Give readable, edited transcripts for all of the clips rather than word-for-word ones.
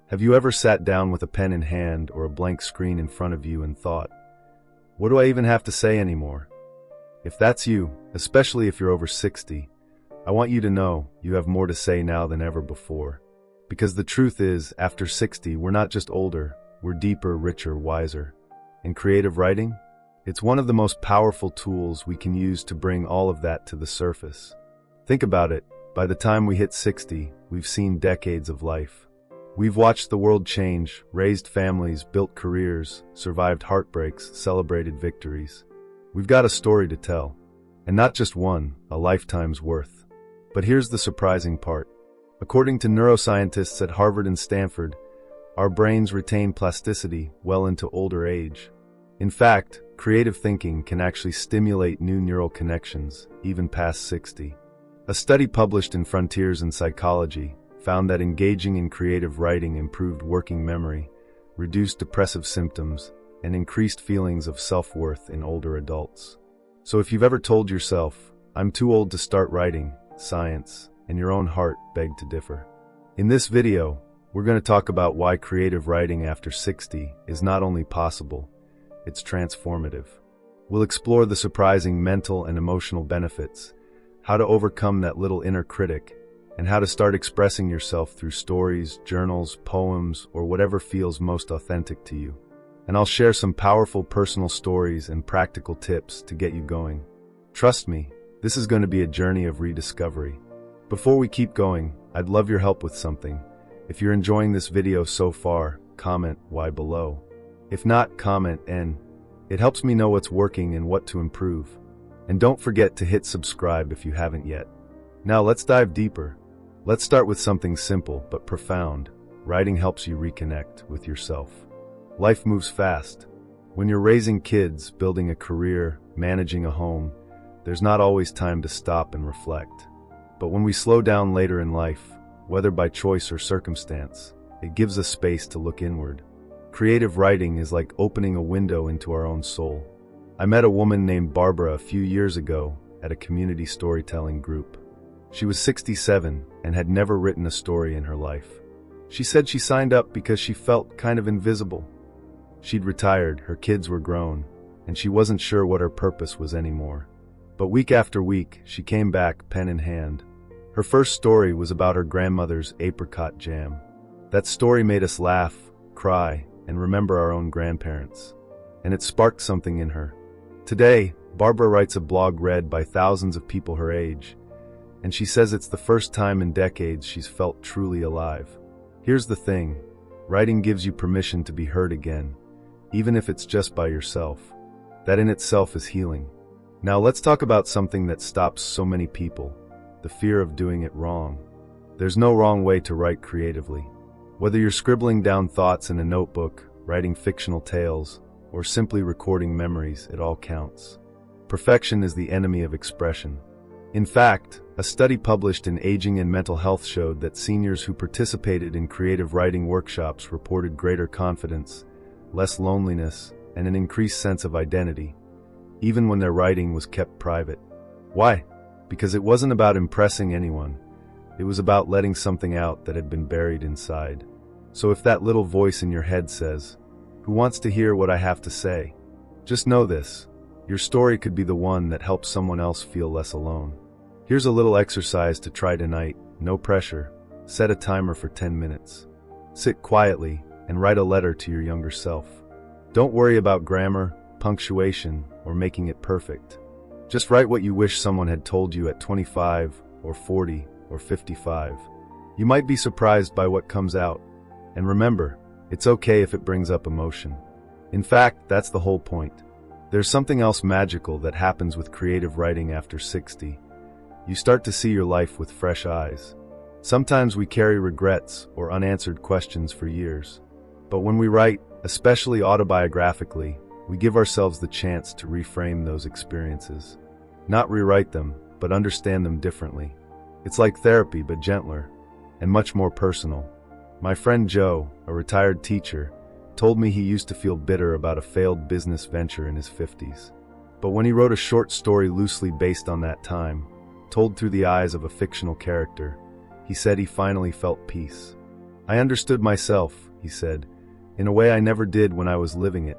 Have you ever sat down with a pen in hand or a blank screen in front of you and thought, what do I even have to say anymore? If that's you, especially if you're over 60, I want you to know you have more to say now than ever before. Because the truth is, after 60, we're not just older, we're deeper, richer, wiser. And creative writing? It's one of the most powerful tools we can use to bring all of that to the surface. Think about it, by the time we hit 60, we've seen decades of life. We've watched the world change, raised families, built careers, survived heartbreaks, celebrated victories. We've got a story to tell. And not just one, a lifetime's worth. But here's the surprising part. According to neuroscientists at Harvard and Stanford, our brains retain plasticity well into older age. In fact, creative thinking can actually stimulate new neural connections, even past 60. A study published in Frontiers in Psychology found that engaging in creative writing improved working memory, reduced depressive symptoms, and increased feelings of self-worth in older adults. So if you've ever told yourself, I'm too old to start writing, science, and your own heart beg to differ. In this video, we're going to talk about why creative writing after 60 is not only possible, it's transformative. We'll explore the surprising mental and emotional benefits, how to overcome that little inner critic, and how to start expressing yourself through stories, journals, poems, or whatever feels most authentic to you. And I'll share some powerful personal stories and practical tips to get you going. Trust me, this is going to be a journey of rediscovery. Before we keep going, I'd love your help with something. If you're enjoying this video so far, comment Y below. If not, comment N. It helps me know what's working and what to improve. And don't forget to hit subscribe if you haven't yet. Now let's dive deeper. Let's start with something simple but profound. Writing helps you reconnect with yourself. Life moves fast. When you're raising kids, building a career, managing a home, there's not always time to stop and reflect. But when we slow down later in life, whether by choice or circumstance, it gives us space to look inward. Creative writing is like opening a window into our own soul. I met a woman named Barbara a few years ago at a community storytelling group. She was 67 and had never written a story in her life. She said she signed up because she felt kind of invisible. She'd retired, her kids were grown, and she wasn't sure what her purpose was anymore. But week after week, she came back, pen in hand. Her first story was about her grandmother's apricot jam. That story made us laugh, cry, and remember our own grandparents. And it sparked something in her. Today, Barbara writes a blog read by thousands of people her age, and she says it's the first time in decades she's felt truly alive. Here's the thing, writing gives you permission to be heard again, even if it's just by yourself. That in itself is healing. Now let's talk about something that stops so many people, the fear of doing it wrong. There's no wrong way to write creatively. Whether you're scribbling down thoughts in a notebook, writing fictional tales, or simply recording memories, it all counts. Perfection is the enemy of expression. In fact, a study published in Aging and Mental Health showed that seniors who participated in creative writing workshops reported greater confidence, less loneliness, and an increased sense of identity, even when their writing was kept private. Why? Because it wasn't about impressing anyone. It was about letting something out that had been buried inside. So if that little voice in your head says, "Who wants to hear what I have to say?" just know this, your story could be the one that helps someone else feel less alone. Here's a little exercise to try tonight, no pressure. Set a timer for 10 minutes. Sit quietly and write a letter to your younger self. Don't worry about grammar, punctuation, or making it perfect. Just write what you wish someone had told you at 25, or 40, or 55. You might be surprised by what comes out. And remember, it's okay if it brings up emotion. In fact, that's the whole point. There's something else magical that happens with creative writing after 60. You start to see your life with fresh eyes. Sometimes we carry regrets or unanswered questions for years. But when we write, especially autobiographically, we give ourselves the chance to reframe those experiences. Not rewrite them, but understand them differently. It's like therapy, but gentler, and much more personal. My friend Joe, a retired teacher, told me he used to feel bitter about a failed business venture in his 50s. But when he wrote a short story loosely based on that time, told through the eyes of a fictional character, he said he finally felt peace. I understood myself, he said, in a way I never did when I was living it.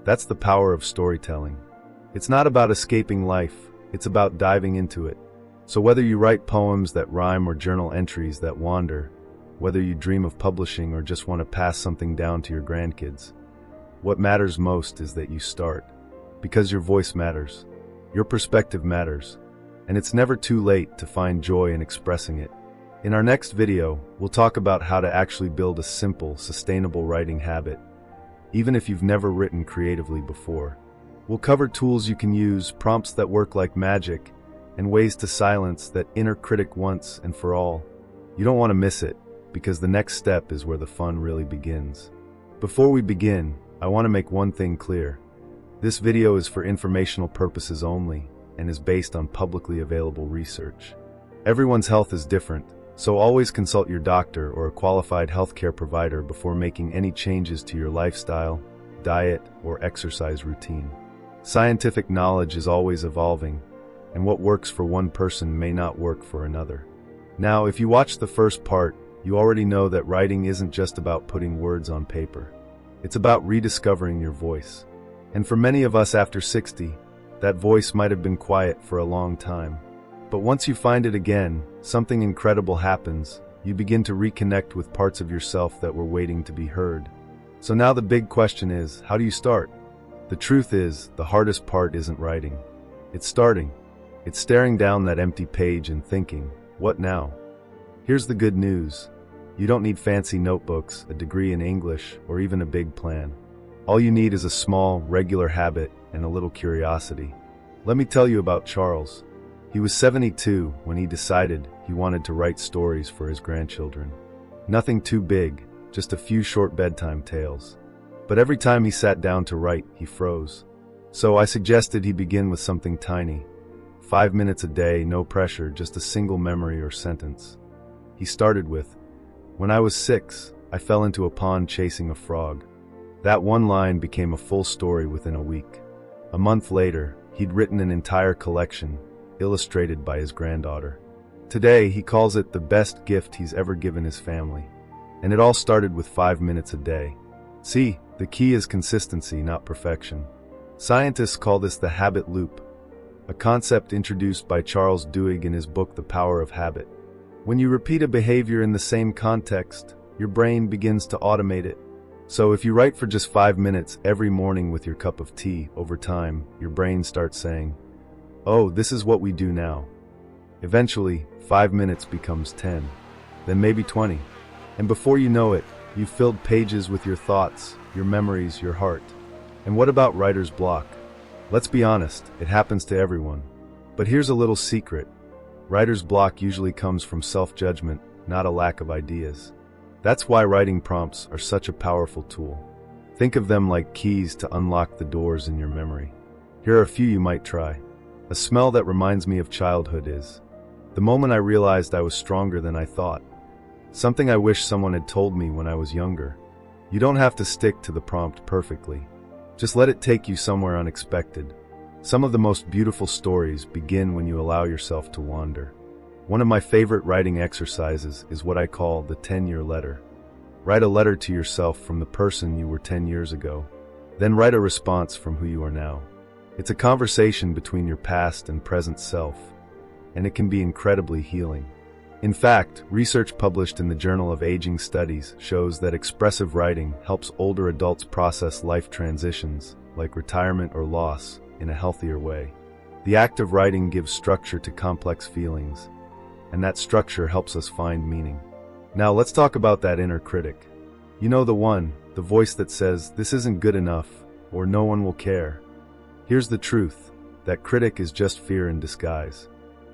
That's the power of storytelling. It's not about escaping life, it's about diving into it. So whether you write poems that rhyme or journal entries that wander, whether you dream of publishing or just want to pass something down to your grandkids, what matters most is that you start. Because your voice matters, your perspective matters, and it's never too late to find joy in expressing it. In our next video, we'll talk about how to actually build a simple, sustainable writing habit, even if you've never written creatively before. We'll cover tools you can use, prompts that work like magic, and ways to silence that inner critic once and for all. You don't want to miss it, because the next step is where the fun really begins. Before we begin, I want to make one thing clear. This video is for informational purposes only and is based on publicly available research. Everyone's health is different, so always consult your doctor or a qualified healthcare provider before making any changes to your lifestyle, diet, or exercise routine. Scientific knowledge is always evolving, and what works for one person may not work for another. Now, if you watched the first part, you already know that writing isn't just about putting words on paper. It's about rediscovering your voice. And for many of us after 60, that voice might have been quiet for a long time. But once you find it again, something incredible happens. You begin to reconnect with parts of yourself that were waiting to be heard. So now the big question is, how do you start? The truth is, the hardest part isn't writing. It's starting. It's staring down that empty page and thinking, what now? Here's the good news. You don't need fancy notebooks, a degree in English, or even a big plan. All you need is a small, regular habit and a little curiosity. Let me tell you about Charles. He was 72 when he decided he wanted to write stories for his grandchildren. Nothing too big, just a few short bedtime tales. But every time he sat down to write, he froze. So I suggested he begin with something tiny. 5 minutes a day, no pressure, just a single memory or sentence. He started with, "When I was 6, I fell into a pond chasing a frog." That one line became a full story within a week. A month later, he'd written an entire collection, illustrated by his granddaughter. Today, he calls it the best gift he's ever given his family. And it all started with 5 minutes a day. See, the key is consistency, not perfection. Scientists call this the habit loop, a concept introduced by Charles Duhigg in his book The Power of Habit. When you repeat a behavior in the same context, your brain begins to automate it. So if you write for just 5 minutes every morning with your cup of tea, over time, your brain starts saying, "Oh, this is what we do now." Eventually, 5 minutes becomes 10, then maybe 20. And before you know it, you've filled pages with your thoughts, your memories, your heart. And what about writer's block? Let's be honest, it happens to everyone. But here's a little secret. Writer's block usually comes from self-judgment, not a lack of ideas. That's why writing prompts are such a powerful tool. Think of them like keys to unlock the doors in your memory. Here are a few you might try. A smell that reminds me of childhood is the moment I realized I was stronger than I thought. Something I wish someone had told me when I was younger. You don't have to stick to the prompt perfectly. Just let it take you somewhere unexpected. Some of the most beautiful stories begin when you allow yourself to wander. One of my favorite writing exercises is what I call the 10-year letter. Write a letter to yourself from the person you were 10 years ago. Then write a response from who you are now. It's a conversation between your past and present self, and it can be incredibly healing. In fact, research published in the Journal of Aging Studies shows that expressive writing helps older adults process life transitions, like retirement or loss, in a healthier way. The act of writing gives structure to complex feelings, and that structure helps us find meaning. Now let's talk about that inner critic. You know, the voice that says, "This isn't good enough," or "No one will care." Here's the truth. That critic is just fear in disguise.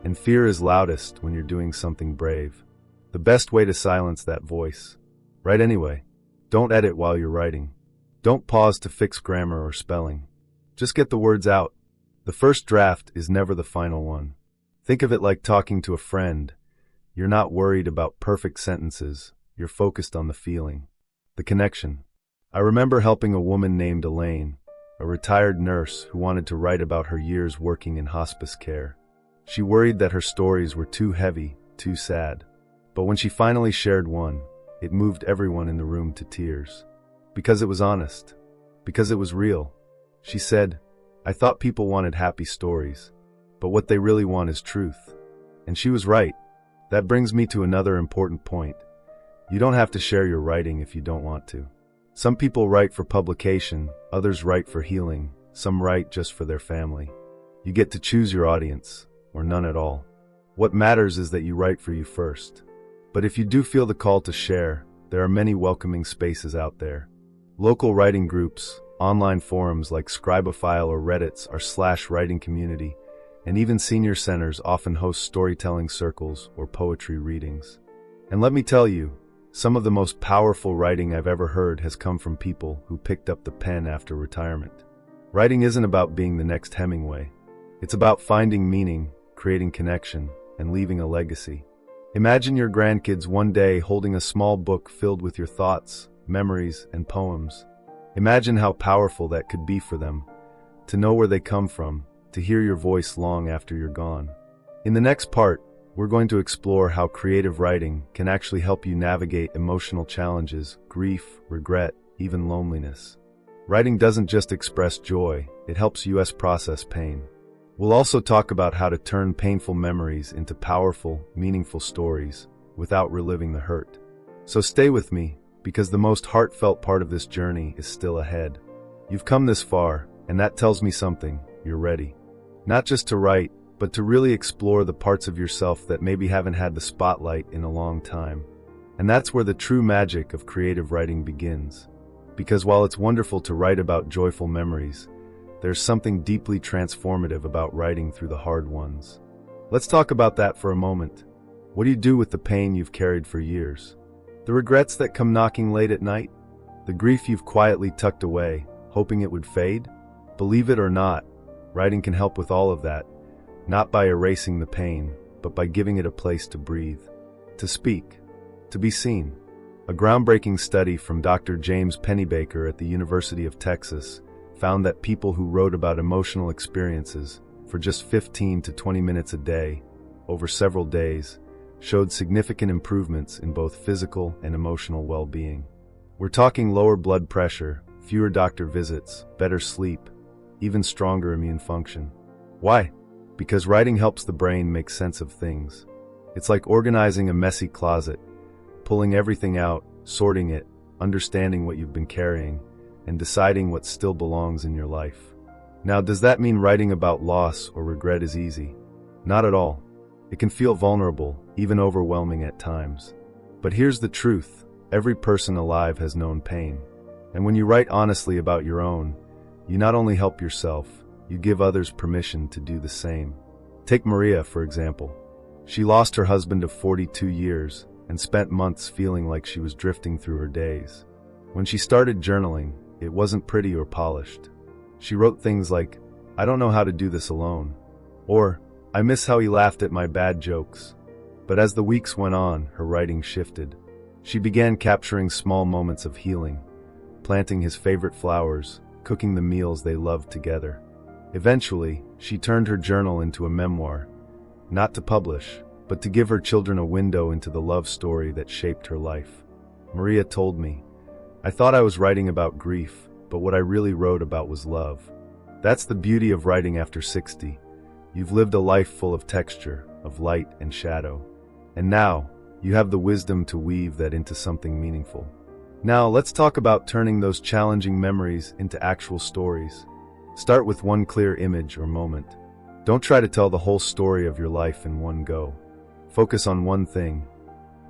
And fear is loudest when you're doing something brave. The best way to silence that voice: write anyway. Don't edit while you're writing. Don't pause to fix grammar or spelling. Just get the words out. The first draft is never the final one. Think of it like talking to a friend. You're not worried about perfect sentences. You're focused on the feeling, the connection. I remember helping a woman named Elaine, a retired nurse who wanted to write about her years working in hospice care. She worried that her stories were too heavy, too sad. But when she finally shared one, it moved everyone in the room to tears. Because it was honest. Because it was real. She said, "I thought people wanted happy stories, but what they really want is truth." And she was right. That brings me to another important point. You don't have to share your writing if you don't want to. Some people write for publication, others write for healing, some write just for their family. You get to choose your audience, or none at all. What matters is that you write for you first. But if you do feel the call to share, there are many welcoming spaces out there. Local writing groups, online forums like Scribophile or Reddit's are /writing community, and even senior centers often host storytelling circles or poetry readings. And let me tell you, some of the most powerful writing I've ever heard has come from people who picked up the pen after retirement. Writing isn't about being the next Hemingway. It's about finding meaning, creating connection, and leaving a legacy. Imagine your grandkids one day holding a small book filled with your thoughts, memories, and poems. Imagine how powerful that could be for them, to know where they come from, to hear your voice long after you're gone. In the next part, we're going to explore how creative writing can actually help you navigate emotional challenges, grief, regret, even loneliness. Writing doesn't just express joy, it helps us process pain. We'll also talk about how to turn painful memories into powerful, meaningful stories without reliving the hurt. So stay with me, because the most heartfelt part of this journey is still ahead. You've come this far, and that tells me something. You're ready. Not just to write, but to really explore the parts of yourself that maybe haven't had the spotlight in a long time. And that's where the true magic of creative writing begins. Because while it's wonderful to write about joyful memories, there's something deeply transformative about writing through the hard ones. Let's talk about that for a moment. What do you do with the pain you've carried for years? The regrets that come knocking late at night? The grief you've quietly tucked away, hoping it would fade? Believe it or not, writing can help with all of that, not by erasing the pain, but by giving it a place to breathe, to speak, to be seen. A groundbreaking study from Dr. James Pennebaker at the University of Texas found that people who wrote about emotional experiences for just 15 to 20 minutes a day, over several days, showed significant improvements in both physical and emotional well-being. We're talking lower blood pressure, fewer doctor visits, better sleep, even stronger immune function. Why? Because writing helps the brain make sense of things. It's like organizing a messy closet, pulling everything out, sorting it, understanding what you've been carrying, and deciding what still belongs in your life. Now, does that mean writing about loss or regret is easy? Not at all. It can feel vulnerable, even overwhelming at times. But here's the truth. Every person alive has known pain. And when you write honestly about your own, you not only help yourself, you give others permission to do the same. Take Maria, for example. She lost her husband of 42 years and spent months feeling like she was drifting through her days. When she started journaling, it wasn't pretty or polished. She wrote things like, "I don't know how to do this alone," or "I miss how he laughed at my bad jokes." But as the weeks went on, her writing shifted. She began capturing small moments of healing, planting his favorite flowers, cooking the meals they loved together. Eventually, she turned her journal into a memoir, not to publish, but to give her children a window into the love story that shaped her life. Maria told me, "I thought I was writing about grief, but what I really wrote about was love." That's the beauty of writing after 60. You've lived a life full of texture, of light and shadow. And now, you have the wisdom to weave that into something meaningful. Now, let's talk about turning those challenging memories into actual stories. Start with one clear image or moment. Don't try to tell the whole story of your life in one go. Focus on one thing.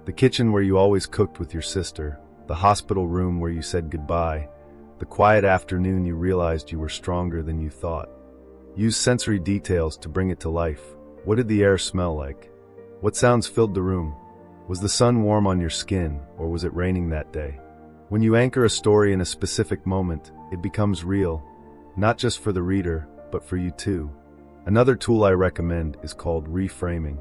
The kitchen where you always cooked with your sister, the hospital room where you said goodbye, the quiet afternoon you realized you were stronger than you thought. Use sensory details to bring it to life. What did the air smell like? What sounds filled the room? Was the sun warm on your skin, or was it raining that day? When you anchor a story in a specific moment, it becomes real, not just for the reader, but for you too. Another tool I recommend is called reframing.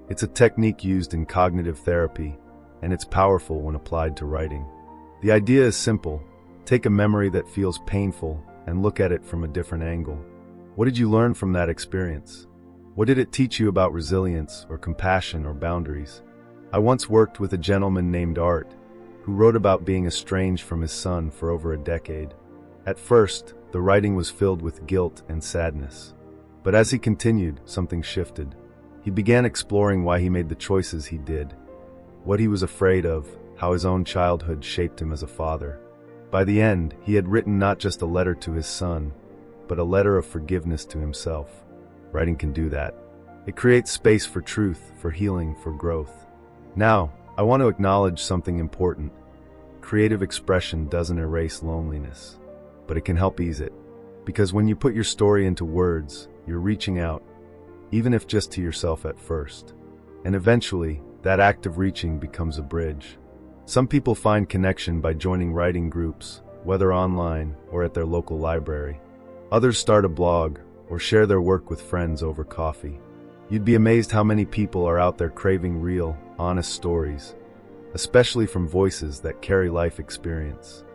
It's a technique used in cognitive therapy, and it's powerful when applied to writing. The idea is simple. Take a memory that feels painful and look at it from a different angle. What did you learn from that experience? What did it teach you about resilience or compassion or boundaries? I once worked with a gentleman named Art. who wrote about being estranged from his son for over a decade. At first, the writing was filled with guilt and sadness. But as he continued, something shifted. He began exploring why he made the choices he did, what he was afraid of, how his own childhood shaped him as a father. By the end, he had written not just a letter to his son, but a letter of forgiveness to himself. Writing can do that. It creates space for truth, for healing, for growth. Now, I want to acknowledge something important. Creative expression doesn't erase loneliness, but it can help ease it. Because when you put your story into words, you're reaching out, even if just to yourself at first. And eventually, that act of reaching becomes a bridge. Some people find connection by joining writing groups, whether online or at their local library. Others start a blog or share their work with friends over coffee. You'd be amazed how many people are out there craving real, honest stories, especially from voices that carry life experience.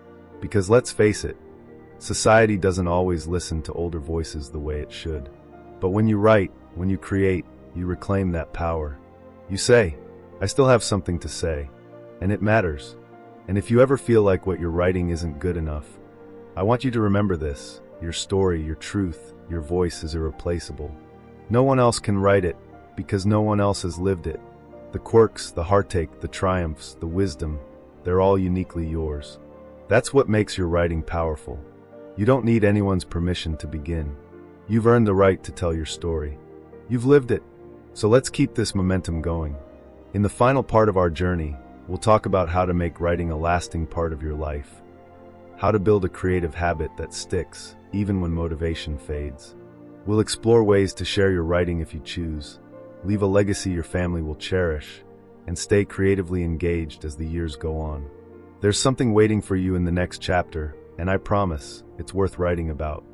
Because let's face it, society doesn't always listen to older voices the way it should. But when you write, when you create, you reclaim that power. You say, I still have something to say, and it matters. And if you ever feel like what you're writing isn't good enough, I want you to remember this. Your story, your truth, your voice is irreplaceable. No one else can write it, because no one else has lived it. The quirks, the heartache, the triumphs, the wisdom, they're all uniquely yours. That's what makes your writing powerful. You don't need anyone's permission to begin. You've earned the right to tell your story. You've lived it. So let's keep this momentum going. In the final part of our journey, we'll talk about how to make writing a lasting part of your life, how to build a creative habit that sticks, even when motivation fades. We'll explore ways to share your writing if you choose, leave a legacy your family will cherish, and stay creatively engaged as the years go on. There's something waiting for you in the next chapter, and I promise, it's worth writing about.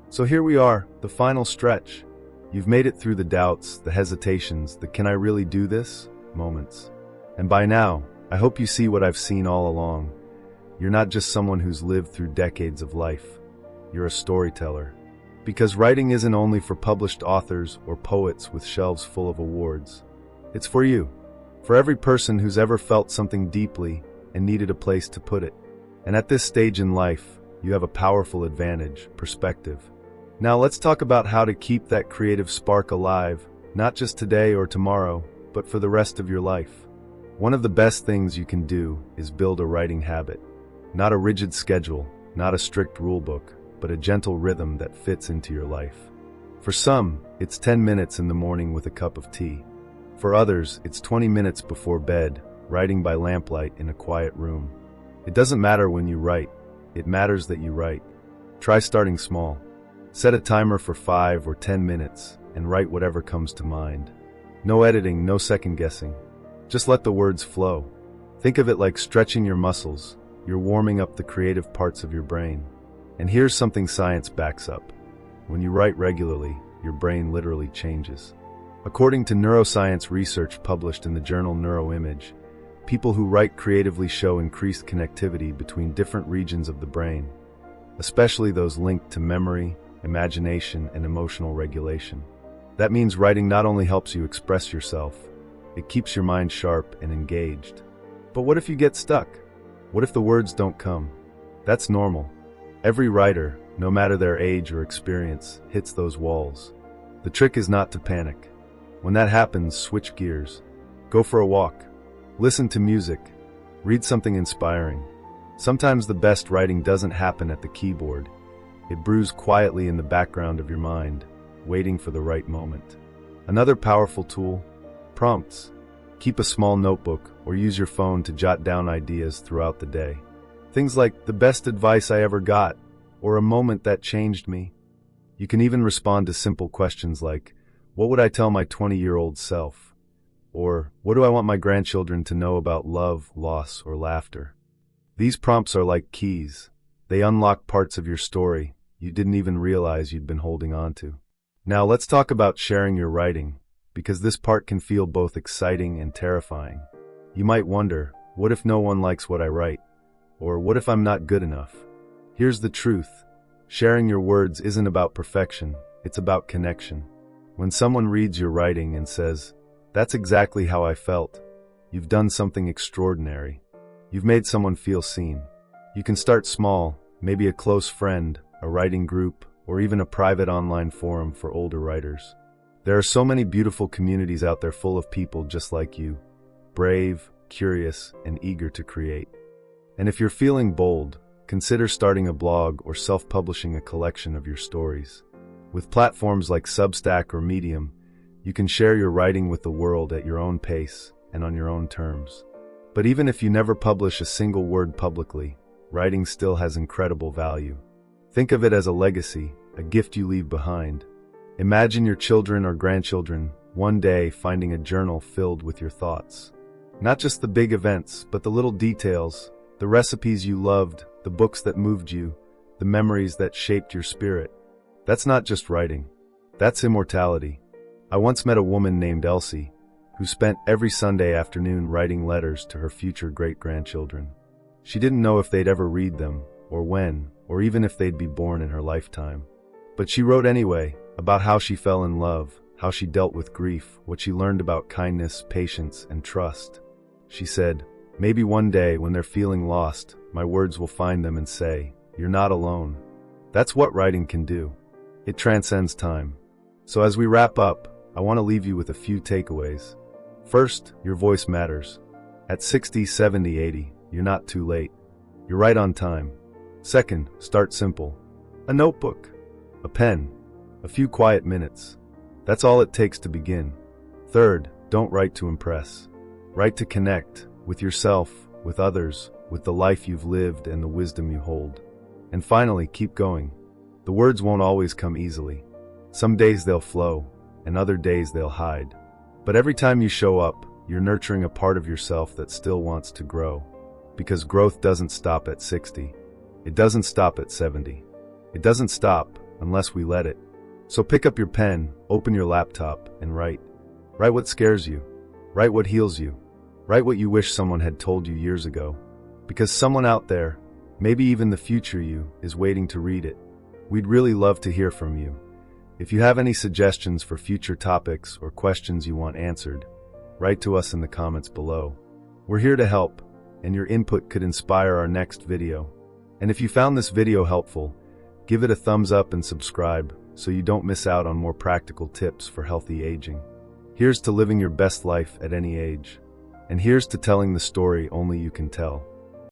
So here we are, the final stretch. You've made it through the doubts, the hesitations, the "can I really do this?" moments. And by now, I hope you see what I've seen all along. You're not just someone who's lived through decades of life. You're a storyteller. Because writing isn't only for published authors or poets with shelves full of awards. It's for you. For every person who's ever felt something deeply and needed a place to put it. And at this stage in life, you have a powerful advantage, perspective. Now let's talk about how to keep that creative spark alive, not just today or tomorrow, but for the rest of your life. One of the best things you can do is build a writing habit. Not a rigid schedule, not a strict rule book, but a gentle rhythm that fits into your life. For some, it's 10 minutes in the morning with a cup of tea. For others, it's 20 minutes before bed, writing by lamplight in a quiet room. It doesn't matter when you write, it matters that you write. Try starting small. Set a timer for 5 or 10 minutes and write whatever comes to mind. No editing, no second guessing. Just let the words flow. Think of it like stretching your muscles. You're warming up the creative parts of your brain. And here's something science backs up. When you write regularly, your brain literally changes. According to neuroscience research published in the journal Neuroimage, people who write creatively show increased connectivity between different regions of the brain, especially those linked to memory, imagination, and emotional regulation. That means writing not only helps you express yourself, it keeps your mind sharp and engaged. But what if you get stuck? What if the words don't come? That's normal. Every writer, no matter their age or experience, hits those walls. The trick is not to panic. When that happens, switch gears. Go for a walk. Listen to music. Read something inspiring. Sometimes the best writing doesn't happen at the keyboard. It brews quietly in the background of your mind, waiting for the right moment. Another powerful tool, prompts. Keep a small notebook or use your phone to jot down ideas throughout the day. Things like "the best advice I ever got" or "a moment that changed me." You can even respond to simple questions like, "What would I tell my 20-year-old self?" Or, "What do I want my grandchildren to know about love, loss, or laughter?" These prompts are like keys. They unlock parts of your story you didn't even realize you'd been holding on to. Now let's talk about sharing your writing, because this part can feel both exciting and terrifying. You might wonder, what if no one likes what I write? Or what if I'm not good enough? Here's the truth. Sharing your words isn't about perfection, it's about connection. When someone reads your writing and says, "That's exactly how I felt," you've done something extraordinary. You've made someone feel seen. You can start small, maybe a close friend, a writing group, or even a private online forum for older writers. There are so many beautiful communities out there full of people just like you, brave, curious, and eager to create. And if you're feeling bold, consider starting a blog or self-publishing a collection of your stories. With platforms like Substack or Medium, you can share your writing with the world at your own pace and on your own terms. But even if you never publish a single word publicly, writing still has incredible value. Think of it as a legacy, a gift you leave behind. Imagine your children or grandchildren one day finding a journal filled with your thoughts. Not just the big events, but the little details, the recipes you loved, the books that moved you, the memories that shaped your spirit. That's not just writing. That's immortality. I once met a woman named Elsie, who spent every Sunday afternoon writing letters to her future great-grandchildren. She didn't know if they'd ever read them, or when, or even if they'd be born in her lifetime. But she wrote anyway, about how she fell in love, how she dealt with grief, what she learned about kindness, patience, and trust. She said, "Maybe one day when they're feeling lost, my words will find them and say, 'You're not alone.'" That's what writing can do. It transcends time. So as we wrap up, I want to leave you with a few takeaways. First, your voice matters. At 60, 70, 80, you're not too late. You're right on time. Second, start simple. A notebook, a pen, a few quiet minutes. That's all it takes to begin. Third, don't write to impress. Write to connect with yourself, with others, with the life you've lived and the wisdom you hold. And finally, keep going. The words won't always come easily. Some days they'll flow, and other days they'll hide. But every time you show up, you're nurturing a part of yourself that still wants to grow. Because growth doesn't stop at 60. It doesn't stop at 70. It doesn't stop unless we let it. So pick up your pen, open your laptop, and write. Write what scares you. Write what heals you. Write what you wish someone had told you years ago. Because someone out there, maybe even the future you, is waiting to read it. We'd really love to hear from you. If you have any suggestions for future topics or questions you want answered, write to us in the comments below. We're here to help, and your input could inspire our next video. And if you found this video helpful, give it a thumbs up and subscribe so you don't miss out on more practical tips for healthy aging. Here's to living your best life at any age. And here's to telling the story only you can tell.